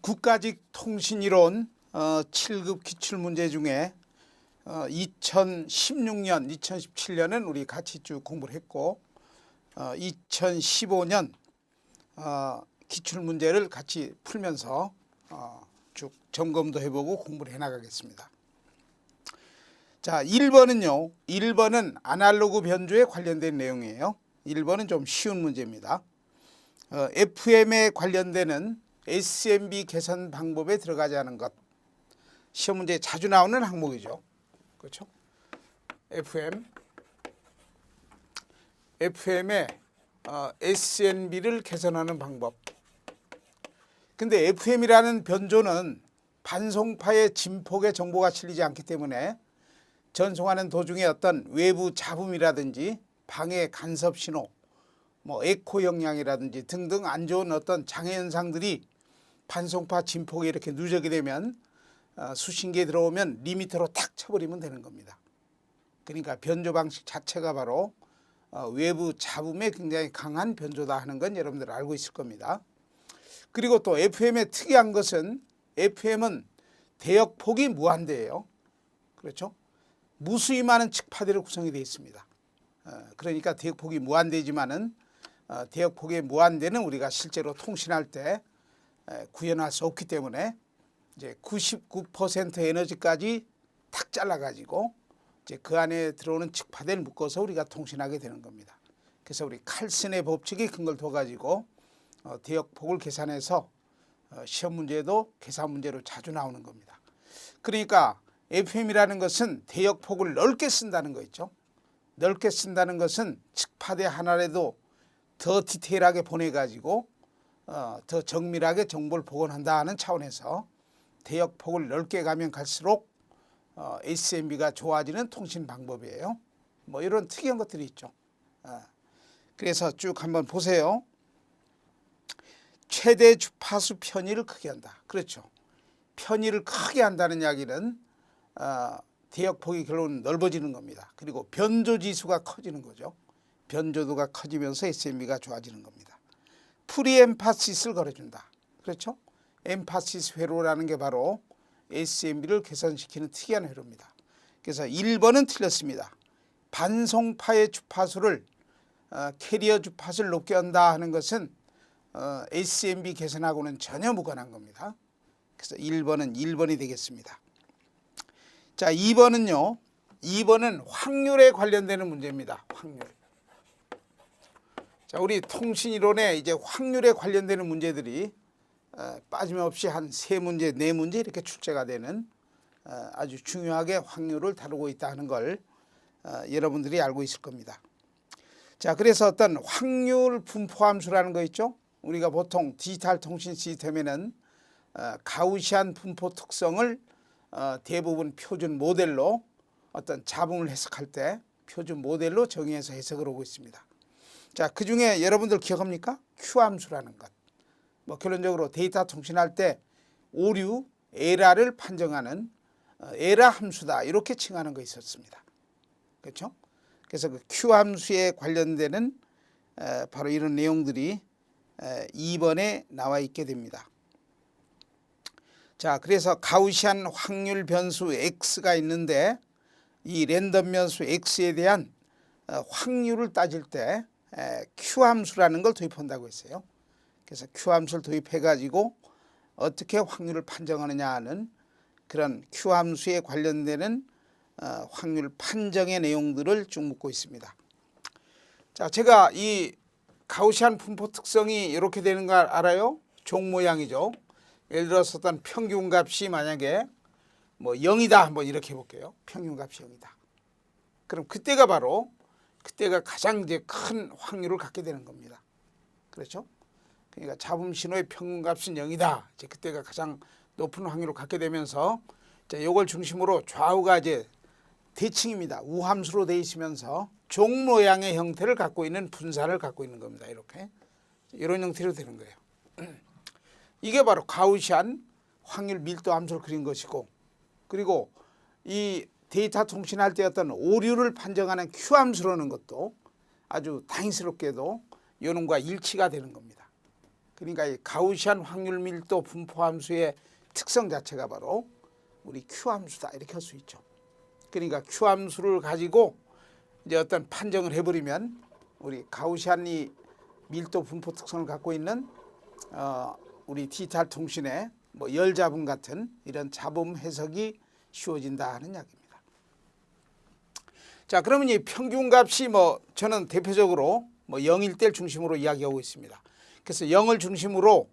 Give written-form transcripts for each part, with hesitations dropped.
국가직 통신이론 7급 기출문제 중에 2016년, 2017년은 우리 같이 쭉 공부를 했고 2015년 기출문제를 같이 풀면서 쭉 점검도 해보고 공부를 해나가겠습니다. 자, 1번은요. 1번은 아날로그 변조에 관련된 내용이에요. 1번은 좀 쉬운 문제입니다. FM에 관련되는 SMB 개선 방법에 들어가지 않은 것. 시험 문제에 자주 나오는 항목이죠. 그렇죠? FM의 SNB를 개선하는 방법. 근데 FM이라는 변조는 반송파의 진폭의 정보가 실리지 않기 때문에 전송하는 도중에 어떤 외부 잡음이라든지 방해 간섭 신호, 에코 영향이라든지 등등 안 좋은 어떤 장애 현상들이 반송파 진폭에 이렇게 누적이 되면 수신기에 들어오면 리미터로 탁 쳐버리면 되는 겁니다. 그러니까 변조 방식 자체가 바로 외부 잡음에 굉장히 강한 변조다 하는 건 여러분들 알고 있을 겁니다. 그리고 또 FM의 특이한 것은 FM은 대역폭이 무한대예요. 그렇죠? 무수히 많은 칙파대로 구성이 되어 있습니다. 그러니까 대역폭이 무한대지만은 대역폭의 무한대는 우리가 실제로 통신할 때 구현할 수 없기 때문에 이제 99% 에너지까지 탁 잘라가지고 이제 그 안에 들어오는 칙파대를 묶어서 우리가 통신하게 되는 겁니다. 그래서 우리 칼슨의 법칙이 큰 걸 둬가지고 대역폭을 계산해서 시험 문제도 계산 문제로 자주 나오는 겁니다. 그러니까 FM이라는 것은 대역폭을 넓게 쓴다는 거 있죠. 넓게 쓴다는 것은 칙파대 하나라도 더 디테일하게 보내가지고 더 정밀하게 정보를 복원한다는 차원에서 대역폭을 넓게 가면 갈수록 SMB가 좋아지는 통신 방법이에요. 이런 특이한 것들이 있죠. 그래서 쭉 한번 보세요. 최대 주파수 편의를 크게 한다. 그렇죠. 편의를 크게 한다는 이야기는 대역폭이 결국은 넓어지는 겁니다. 그리고 변조지수가 커지는 거죠. 변조도가 커지면서 SMB가 좋아지는 겁니다. 프리엠파시스를 걸어준다. 그렇죠? 엠파시스 회로라는 게 바로 SMB를 개선시키는 특이한 회로입니다. 그래서 1번은 틀렸습니다. 반송파의 주파수를 캐리어 주파수를 높게 한다 하는 것은 SMB 개선하고는 전혀 무관한 겁니다. 그래서 1번은 1번이 되겠습니다. 자, 2번은요. 2번은 확률에 관련되는 문제입니다. 확률. 자, 우리 통신이론에 이제 확률에 관련되는 문제들이 빠짐없이 한 3문제, 4문제 이렇게 출제가 되는 아주 중요하게 확률을 다루고 있다는 걸 여러분들이 알고 있을 겁니다. 자, 그래서 어떤 확률 분포함수라는 거 있죠. 우리가 보통 디지털 통신 시스템에는 가우시안 분포 특성을 대부분 표준 모델로 어떤 잡음을 해석할 때 표준 모델로 정의해서 해석을 하고 있습니다. 자, 그 중에 여러분들 기억합니까? Q함수라는 것. 결론적으로 데이터 통신할 때 오류, 에러를 판정하는 에러 함수다 이렇게 칭하는 거 있었습니다. 그렇죠? 그래서 그 Q함수에 관련되는 바로 이런 내용들이 2번에 나와 있게 됩니다. 자, 그래서 가우시안 확률 변수 X가 있는데 이 랜덤 변수 X에 대한 확률을 따질 때 Q함수라는 걸 도입한다고 했어요. 그래서 Q함수를 도입해가지고 어떻게 확률을 판정하느냐 하는 그런 Q함수에 관련되는 확률 판정의 내용들을 쭉 묻고 있습니다. 자, 제가 이 가우시안 분포 특성이 이렇게 되는 걸 알아요? 종 모양이죠. 예를 들어서 어떤 평균값이 만약에 0이다 한번 이렇게 해볼게요. 평균값이 0이다. 그럼 그때가 가장 이제 큰 확률을 갖게 되는 겁니다. 그렇죠? 그러니까 잡음 신호의 평균값은 0이다. 이제 그때가 가장 높은 확률을 갖게 되면서 이걸 중심으로 좌우가 이제 대칭입니다. 우함수로 되어 있으면서 종 모양의 형태를 갖고 있는 분산을 갖고 있는 겁니다. 이렇게 이런 형태로 되는 거예요. 이게 바로 가우시안 확률 밀도 함수를 그린 것이고, 그리고 이 데이터 통신할 때 어떤 오류를 판정하는 Q함수라는 것도 아주 다행스럽게도 요놈과 일치가 되는 겁니다. 그러니까 이 가우시안 확률 밀도 분포 함수의 특성 자체가 바로 우리 Q 함수다 이렇게 할 수 있죠. 그러니까 Q 함수를 가지고 이제 어떤 판정을 해버리면 우리 가우시안이 밀도 분포 특성을 갖고 있는 우리 디지털 통신의 뭐 열잡음 같은 이런 잡음 해석이 쉬워진다 하는 이야기입니다. 자, 그러면 이 평균값이 뭐 저는 대표적으로 뭐 0일 때를 중심으로 이야기하고 있습니다. 그래서 0을 중심으로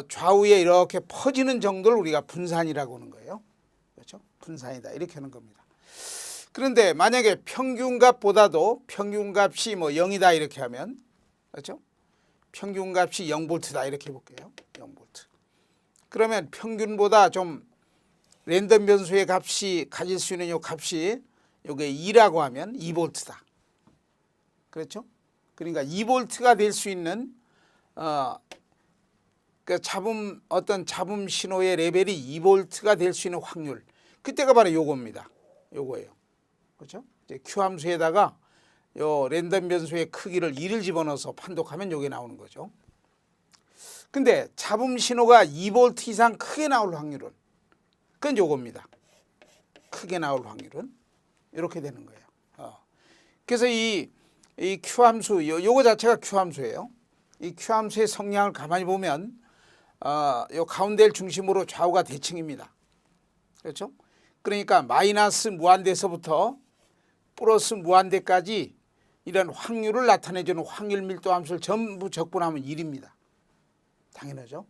좌우에 이렇게 퍼지는 정도를 우리가 분산이라고 하는 거예요. 그렇죠? 분산이다 이렇게 하는 겁니다. 그런데 만약에 평균값보다도 평균값이 뭐 0이다 이렇게 하면 그렇죠? 평균값이 0V다 이렇게 해볼게요. 0V. 그러면 평균보다 좀 랜덤 변수의 값이 가질 수 있는 요 값이 요게 2라고 하면 2V다. 그렇죠? 그러니까 2V가 될 수 있는 그 어떤 잡음 신호의 레벨이 2V가 될 수 있는 확률. 그때가 바로 요겁니다. 요거예요. 그렇죠? 이제 Q 함수에다가 요 랜덤 변수의 크기를 2를 집어넣어서 판독하면 요게 나오는 거죠. 근데 잡음 신호가 2V 이상 크게 나올 확률은 그건 요겁니다. 크게 나올 확률은 이렇게 되는 거예요. 그래서 이 Q 함수 요거 자체가 Q 함수예요. 이 Q 함수의 성량을 가만히 보면 요 가운데를 중심으로 좌우가 대칭입니다. 그렇죠? 그러니까 마이너스 무한대에서부터 플러스 무한대까지 이런 확률을 나타내주는 확률 밀도 함수를 전부 적분하면 1입니다. 당연하죠.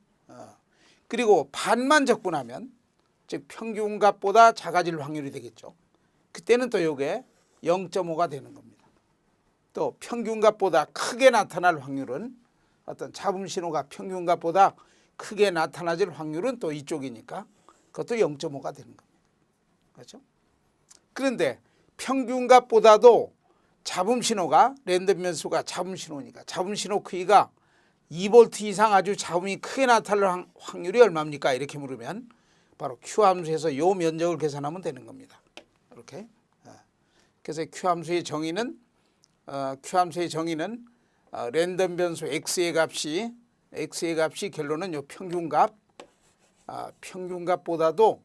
그리고 반만 적분하면 즉 평균값보다 작아질 확률이 되겠죠. 그때는 또 이게 0.5가 되는 겁니다. 또 평균값보다 크게 나타날 확률은 어떤 잡음 신호가 평균값보다 크게 나타나질 확률은 또 이쪽이니까 그것도 0.5가 되는 겁니다. 그렇죠? 그런데 평균값보다도 잡음 신호가 랜덤 변수가 잡음 신호니까 잡음 신호 크기가 2V 이상 아주 잡음이 크게 나타날 확률이 얼마입니까? 이렇게 물으면 바로 Q 함수에서 요 면적을 계산하면 되는 겁니다. 이렇게. 그래서 Q 함수의 정의는 랜덤 변수 x의 값이 결론은 요 평균값, 평균값보다도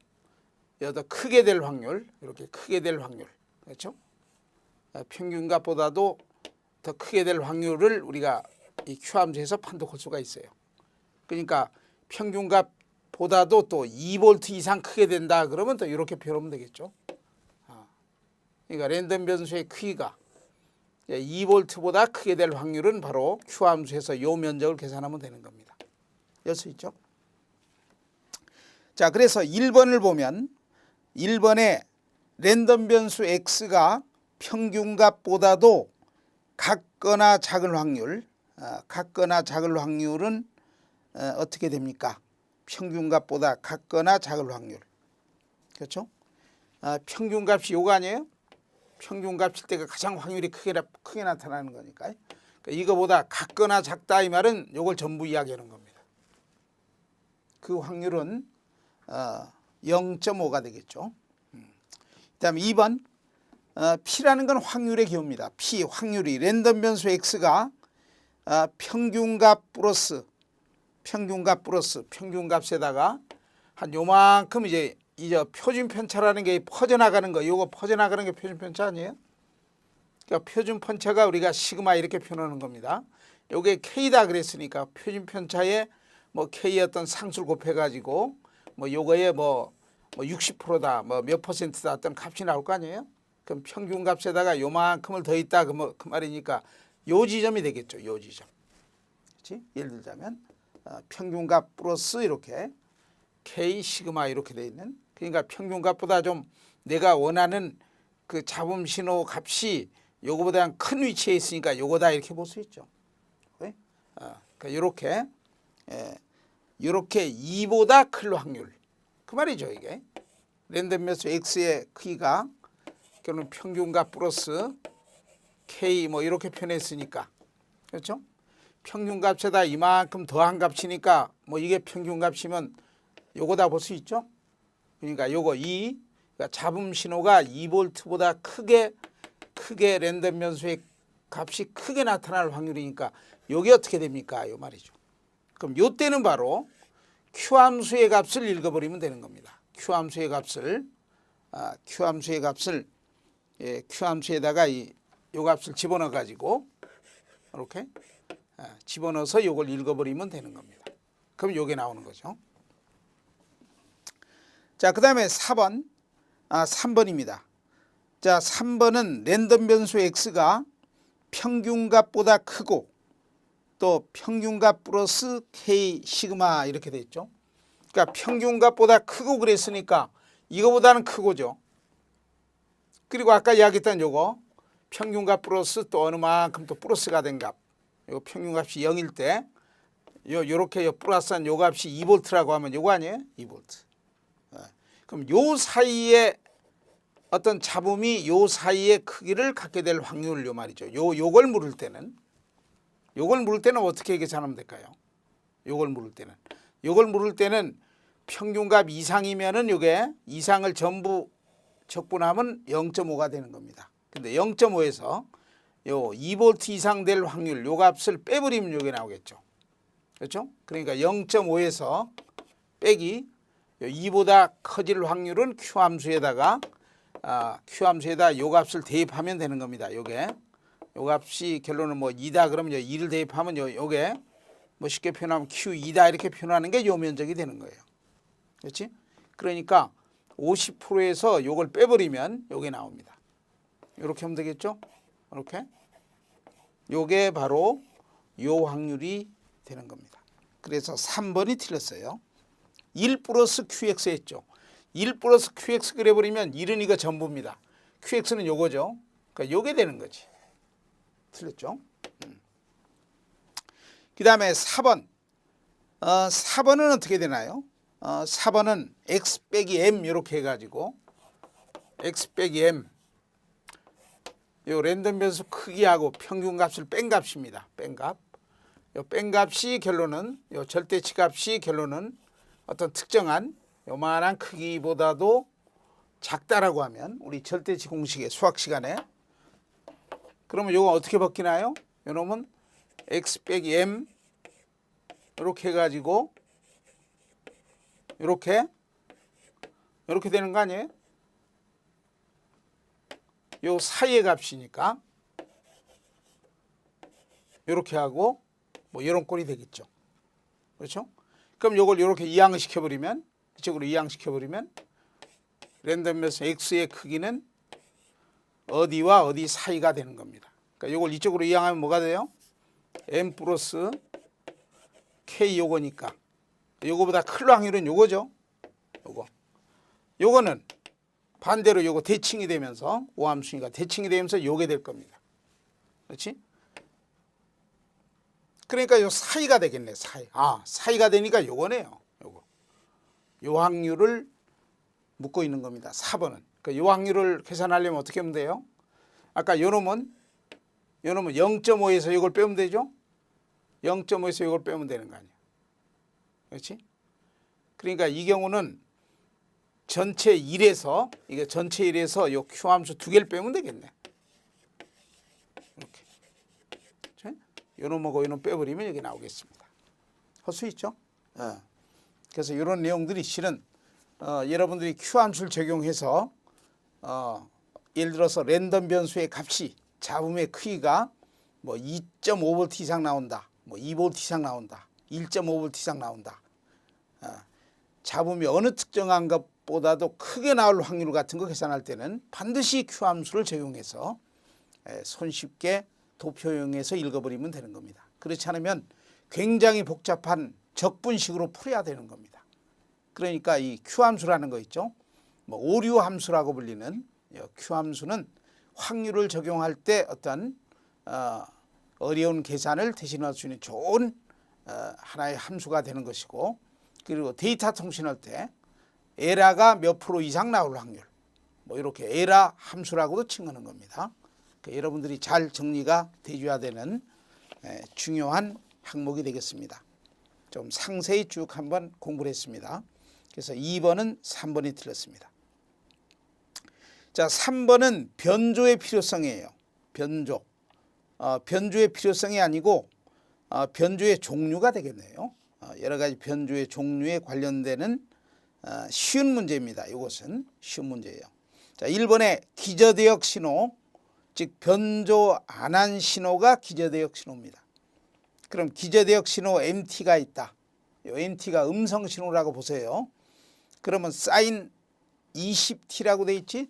더 크게 될 확률, 이렇게 크게 될 확률, 그렇죠? 평균값보다도 더 크게 될 확률을 우리가 이 Q 함수에서 판독할 수가 있어요. 그러니까 평균값보다도 또 2V 이상 크게 된다 그러면 또 이렇게 표현하면 되겠죠. 그러니까 랜덤 변수의 크기가 2V보다 크게 될 확률은 바로 Q 함수에서 이 면적을 계산하면 되는 겁니다. 열 수 있죠? 자, 그래서 1번을 보면 1번에 랜덤 변수 x가 평균값보다도 같거나 작을 확률은 어떻게 됩니까? 평균값보다 같거나 작을 확률. 그렇죠? 평균값이 요거 아니에요? 평균값일 때가 가장 확률이 크게 나타나는 거니까요. 그러니까 이거보다 같거나 작다 이 말은 요걸 전부 이야기하는 겁니다. 그 확률은 0.5가 되겠죠. 그다음에 2번 P라는 건 확률의 기호입니다. P 확률이 랜덤 변수 X가 평균값 플러스 평균값에다가 한 요만큼 이제 표준 편차라는 게 퍼져나가는 거, 요거 퍼져나가는 게 표준 편차 아니에요? 그러니까 표준 편차가 우리가 시그마 이렇게 표현하는 겁니다. 요게 K다 그랬으니까 표준 편차에 뭐 K 어떤 상수를 곱해가지고 뭐 요거에 뭐 60%다, 뭐 몇 %다 어떤 값이 나올 거 아니에요? 그럼 평균값에다가 요만큼을 더 있다 그 말이니까 요 지점이 되겠죠. 요 지점. 그렇지? 예를 들자면 평균값 플러스 이렇게 K 시그마 이렇게 돼 있는. 그러니까 평균값보다 좀 내가 원하는 그 잡음 신호 값이 요거보다 큰 위치에 있으니까 요거다 이렇게 볼 수 있죠. 그러니까 이렇게 2보다 클 확률. 그 말이죠, 이게. 랜덤 변수 x의 크기가 결국 평균값 플러스 k 뭐 이렇게 표현했으니까. 그렇죠? 평균값에다 이만큼 더한 값이니까 뭐 이게 평균값이면 요거다 볼 수 있죠? 그러니까 요거 그러니까 잡음 신호가 2V보다 크게 랜덤 변수의 값이 크게 나타날 확률이니까 요게 어떻게 됩니까? 요 말이죠. 그럼 요때는 바로 Q함수의 값을 읽어버리면 되는 겁니다. Q함수의 값을 Q함수에다가 요 값을 집어넣어 가지고 이렇게 집어넣어서 요걸 읽어버리면 되는 겁니다. 그럼 요게 나오는 거죠. 자, 그 다음에 3번입니다. 자, 3번은 랜덤 변수 x가 평균값보다 크고 또 평균값 플러스 k 시그마 이렇게 돼 있죠. 그러니까 평균값보다 크고 그랬으니까 이거보다는 크고죠. 그리고 아까 이야기했던 요거 평균값 플러스 또 어느 만큼 또 플러스가 된 값. 요 평균값이 0일 때 요렇게 플러스한 요 값이 2V라고 하면 요거 아니에요? 2V. 그럼 요 사이에 어떤 잡음이 요 사이의 크기를 갖게 될 확률 요 말이죠. 요걸 물을 때는 어떻게 계산하면 될까요? 요걸 물을 때는 평균값 이상이면은 요게 이상을 전부 적분하면 0.5가 되는 겁니다. 근데 0.5에서 요 2V 이상 될 확률 요 값을 빼버리면 요게 나오겠죠. 그렇죠? 그러니까 0.5에서 빼기 2보다 커질 확률은 Q함수에다 요 값을 대입하면 되는 겁니다. 요게 요 값이 결론은 뭐 2다 그러면 2를 대입하면 요게 뭐 쉽게 표현하면 Q2다 이렇게 표현하는 게 요 면적이 되는 거예요. 그렇지? 그러니까 50%에서 요걸 빼버리면 요게 나옵니다. 요렇게 하면 되겠죠? 이렇게 요게 바로 요 확률이 되는 겁니다. 그래서 3번이 틀렸어요. 1 플러스 QX 했죠. 1 플러스 QX 그래버리면 1은 이거 전부입니다. QX는 요거죠. 그러니까 요게 되는 거지. 틀렸죠? 그 다음에 4번. 4번은 어떻게 되나요? 4번은 X 빼기 M 이렇게 해가지고 X 빼기 M 요 랜덤 변수 크기하고 평균값을 뺀 값입니다. 뺀 값. 요 뺀 값이 결론은 요 절대치 값이 결론은 어떤 특정한 요만한 크기보다도 작다라고 하면 우리 절대치 공식의 수학 시간에 그러면 요거 어떻게 바뀌나요? 요놈은 x 빼기 m 이렇게 해가지고 이렇게 되는 거 아니에요? 요 사이의 값이니까 이렇게 하고 뭐 이런 꼴이 되겠죠. 그렇죠? 그럼 요걸 이렇게 이항을 시켜버리면 이쪽으로 이항시켜버리면 랜덤 변수 x의 크기는 어디와 어디 사이가 되는 겁니다. 그러니까 요걸 이쪽으로 이항하면 뭐가 돼요? m 플러스 k 요거니까 요거보다 클 확률은 요거죠. 요거는 반대로 요거 대칭이 되면서 오함수니까 대칭이 되면서 요게 될 겁니다. 그렇지? 그러니까 요 사이가 되겠네. 사이가 되니까 요거네요. 요 확률을 묻고 있는 겁니다. 4번은. 그러니까 요 확률을 계산하려면 어떻게 하면 돼요? 아까 요놈은 0.5에서 이걸 빼면 되죠? 0.5에서 이걸 빼면 되는 거 아니에요. 그렇지? 그러니까 이 경우는 전체 1에서 요 Q함수 두 개를 빼면 되겠네. 이렇게. 요놈하고 요놈 빼버리면 여기 나오겠습니다. 할 수 있죠? 그래서 이런 내용들이 실은 여러분들이 Q함수를 적용해서 예를 들어서 랜덤 변수의 값이 잡음의 크기가 뭐 2.5V 이상 나온다, 뭐 2V 이상 나온다, 1.5V 이상 나온다. 잡음이 어느 특정한 것보다도 크게 나올 확률 같은 거 계산할 때는 반드시 Q함수를 적용해서 손쉽게 도표형에서 읽어버리면 되는 겁니다. 그렇지 않으면 굉장히 복잡한 적분식으로 풀어야 되는 겁니다. 그러니까 이 Q함수라는 거 있죠. 뭐 오류함수라고 불리는 Q함수는 확률을 적용할 때 어떤 어려운 계산을 대신할 수 있는 좋은 하나의 함수가 되는 것이고, 그리고 데이터 통신할 때 에러가 몇 프로 이상 나올 확률, 뭐 이렇게 에러 함수라고도 칭하는 겁니다. 그러니까 여러분들이 잘 정리가 되어야 되는 중요한 항목이 되겠습니다. 좀 상세히 쭉 한번 공부를 했습니다. 그래서 2번은 3번이 틀렸습니다. 자, 3번은 변조의 필요성이에요. 변조의 필요성이 아니고 변조의 종류가 되겠네요. 여러 가지 변조의 종류에 관련되는 쉬운 문제입니다. 이것은 쉬운 문제예요. 자, 1번에 기저대역 신호, 즉 변조 안 한 신호가 기저대역 신호입니다. 그럼 기저대역 신호 MT가 있다. 이 MT가 음성 신호라고 보세요. 그러면 사인 20T라고 돼 있지?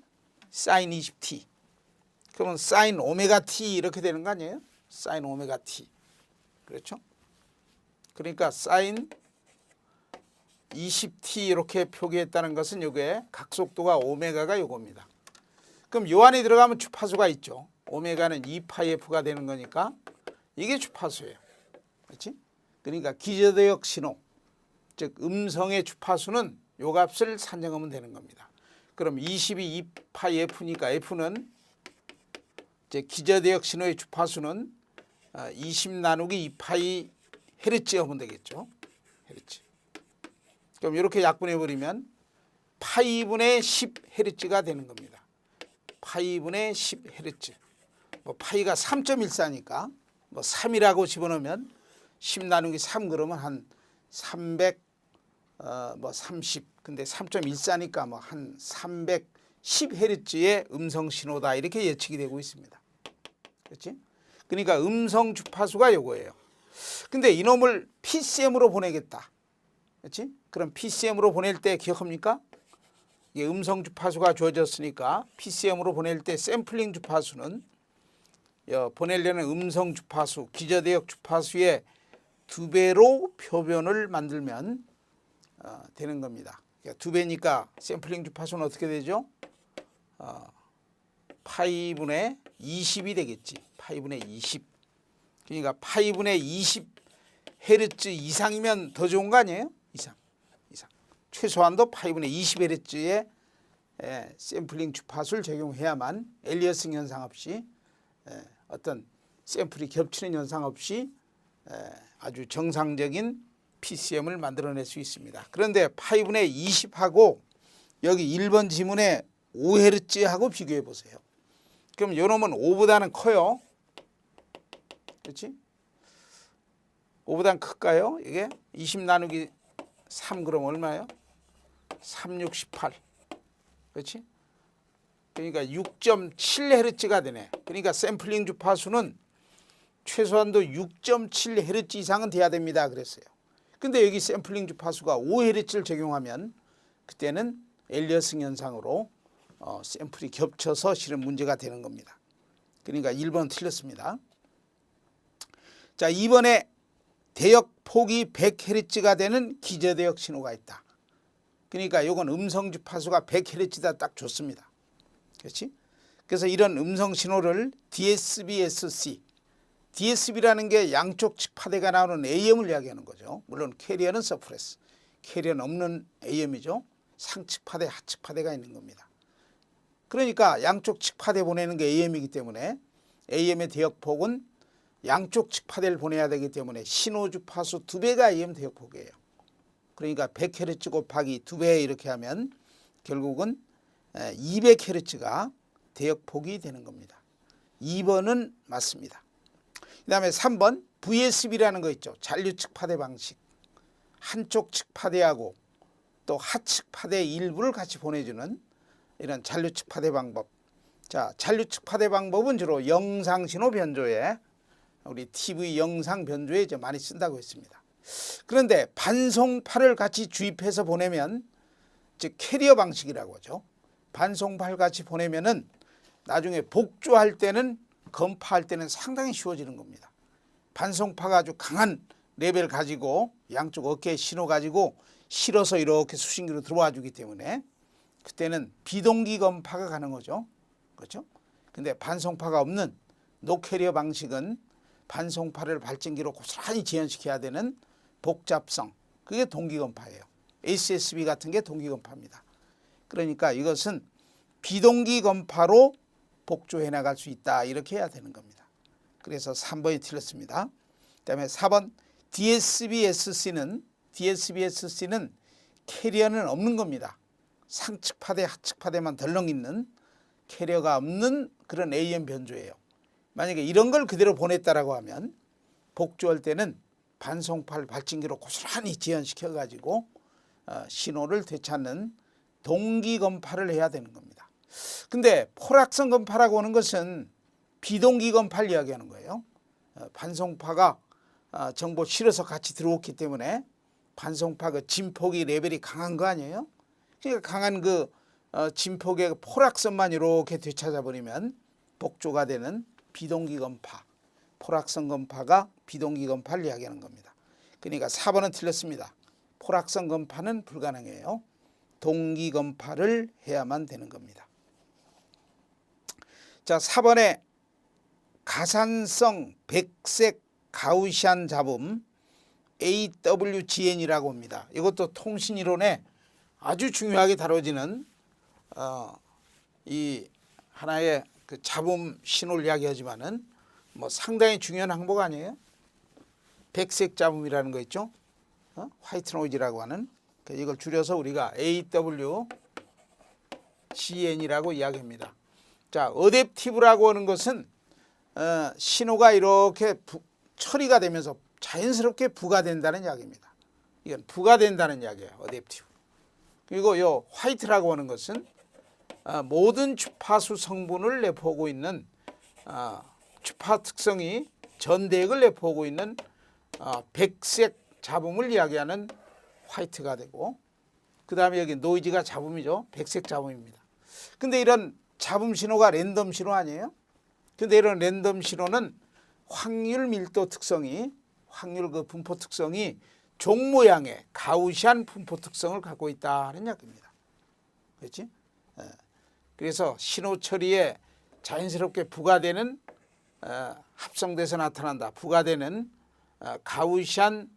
사인 20T. 그러면 사인 오메가 T 이렇게 되는 거 아니에요? 사인 오메가 T. 그렇죠? 그러니까 사인 20T 이렇게 표기했다는 것은 이게 각속도가 오메가가 요겁니다. 그럼 요 안에 들어가면 주파수가 있죠. 오메가는 2파이F가 되는 거니까 이게 주파수예요. 그렇지? 그러니까 기저대역 신호, 즉 음성의 주파수는 요 값을 산정하면 되는 겁니다. 그럼 20이 2파이F니까 F는 이제 기저대역 신호의 주파수는 20 나누기 2파이 헤르츠 하면 되겠죠. 헤르츠. 그럼 이렇게 약분해 버리면 파이분의 10 헤르츠가 되는 겁니다. 파이분의 10 헤르츠. 뭐 파이가 3.14니까 뭐 3이라고 집어넣으면 10 나누기 3 그러면 한 300 뭐 30. 근데 3.14니까 뭐 한 310 헤르츠의 음성 신호다 이렇게 예측이 되고 있습니다. 그렇지? 그러니까 음성 주파수가 요거예요. 근데 이놈을 PCM으로 보내겠다. 그렇지? 그럼 PCM으로 보낼 때 기억합니까? 이게 음성 주파수가 주어졌으니까 PCM으로 보낼 때 샘플링 주파수는 보내려는 음성 주파수, 기저대역 주파수의 2배로 표변을 만들면 되는 겁니다. 그러니까 2배니까 샘플링 주파수는 어떻게 되죠? 파이분의 20이 되겠지. 파이분의 20. 그러니까 파이분의 20 헤르츠 이상이면 더 좋은 거 아니에요? 이상. 최소한도 파이분의 20 헤르츠의 샘플링 주파수를 적용해야만 엘리어슨 현상 없이 어떤 샘플이 겹치는 현상 없이 아주 정상적인 PCM을 만들어낼 수 있습니다. 그런데 파이분의 20하고 여기 1번 지문에 5Hz하고 비교해 보세요. 그럼 요 놈은 5보다는 커요. 그렇지? 5보다는 클까요? 이게 20 나누기 3 그럼 얼마예요? 3, 6, 18. 그렇지? 그러니까 6.7Hz가 되네. 그러니까 샘플링 주파수는 최소한도 6.7Hz 이상은 돼야 됩니다. 그랬어요. 근데 여기 샘플링 주파수가 5Hz를 적용하면 그때는 엘리어슨 현상으로 샘플이 겹쳐서 실은 문제가 되는 겁니다. 그러니까 1번 틀렸습니다. 자, 2번에 대역 폭이 100Hz가 되는 기저대역 신호가 있다. 그러니까 이건 음성 주파수가 100Hz다 딱 좋습니다. 그렇지? 그래서 이런 음성 신호를 DSB-SC, DSB라는 게 양쪽 측파대가 나오는 AM을 이야기하는 거죠. 물론 캐리어는 서프레스, 캐리어는 없는 AM이죠. 상측파대, 하측파대가 있는 겁니다. 그러니까 양쪽 측파대 보내는 게 AM이기 때문에 AM의 대역폭은 양쪽 측파대를 보내야 되기 때문에 신호 주파수 2배가 AM 대역폭이에요. 그러니까 100Hz 곱하기 2배 이렇게 하면 결국은 200Hz가 대역폭이 되는 겁니다. 2번은 맞습니다. 그 다음에 3번 VSB라는 거 있죠. 잔류측파대 방식. 한쪽 측파대하고 또 하측파대 일부를 같이 보내주는 이런 잔류측파대 방법. 자, 잔류측파대 방법은 주로 영상신호 변조에 우리 TV 영상 변조에 이제 많이 쓴다고 했습니다. 그런데 반송파를 같이 주입해서 보내면 즉 캐리어 방식이라고 하죠. 반송파를 같이 보내면은 나중에 복조할 때는 검파할 때는 상당히 쉬워지는 겁니다. 반송파가 아주 강한 레벨 가지고 양쪽 어깨에 신호 가지고 실어서 이렇게 수신기로 들어와 주기 때문에 그때는 비동기 검파가 가능하죠. 그렇죠? 근데 반송파가 없는 노캐리어 방식은 반송파를 발전기로 고스란히 지연시켜야 되는 복잡성, 그게 동기검파예요. ACSB 같은 게 동기검파입니다. 그러니까 이것은 비동기검파로 복조해 나갈 수 있다 이렇게 해야 되는 겁니다. 그래서 3번이 틀렸습니다. 그다음에 4번 DSB-SC는 캐리어는 없는 겁니다. 상측파대, 하측파대만 덜렁 있는 캐리어가 없는 그런 AM 변조예요. 만약에 이런 걸 그대로 보냈다라고 하면 복조할 때는 반송파를 발진기로 고스란히 지연시켜 가지고 신호를 되찾는 동기건파를 해야 되는 겁니다. 근데 포락성 건파라고 하는 것은 비동기 건파를 이야기하는 거예요. 반송파가 정보 실어서 같이 들어왔기 때문에 반송파 그 진폭이 레벨이 강한 거 아니에요? 그러니까 강한 그 진폭의 포락선만 이렇게 되찾아 버리면 복조가 되는 비동기 건파, 포락성 건파가 비동기 건파를 이야기하는 겁니다. 그러니까 4번은 틀렸습니다. 포락성 건파는 불가능해요. 동기 건파를 해야만 되는 겁니다. 자, 4번에 가산성 백색 가우시안 잡음 AWGN이라고 합니다. 이것도 통신이론에 아주 중요하게 다뤄지는 이 하나의 그 잡음 신호를 이야기하지만은 뭐 상당히 중요한 항목 아니에요? 백색 잡음이라는 거 있죠? 화이트 노이즈라고 하는 이걸 줄여서 우리가 AWGN이라고 이야기합니다. 자, 어댑티브라고 하는 것은 신호가 이렇게 처리가 되면서 자연스럽게 부가된다는 이야기입니다. 이건 부가된다는 이야기예요. 어댑티브. 그리고 요 화이트라고 하는 것은 모든 주파수 성분을 내포하고 있는 주파 특성이 전대역을 내포하고 있는 백색 잡음을 이야기하는 화이트가 되고, 그 다음에 여기 노이즈가 잡음이죠. 백색 잡음입니다. 근데 이런 잡음 신호가 랜덤 신호 아니에요? 근데 이런 랜덤 신호는 확률 밀도 특성이, 확률 그 분포 특성이 종 모양의 가우시안 분포 특성을 갖고 있다는 이야기입니다. 그렇지? 그래서 신호 처리에 자연스럽게 부가되는 합성돼서 나타난다. 부가되는 가우시안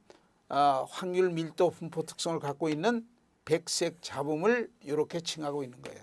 확률 밀도 분포 특성을 갖고 있는 백색 잡음을 이렇게 칭하고 있는 거예요.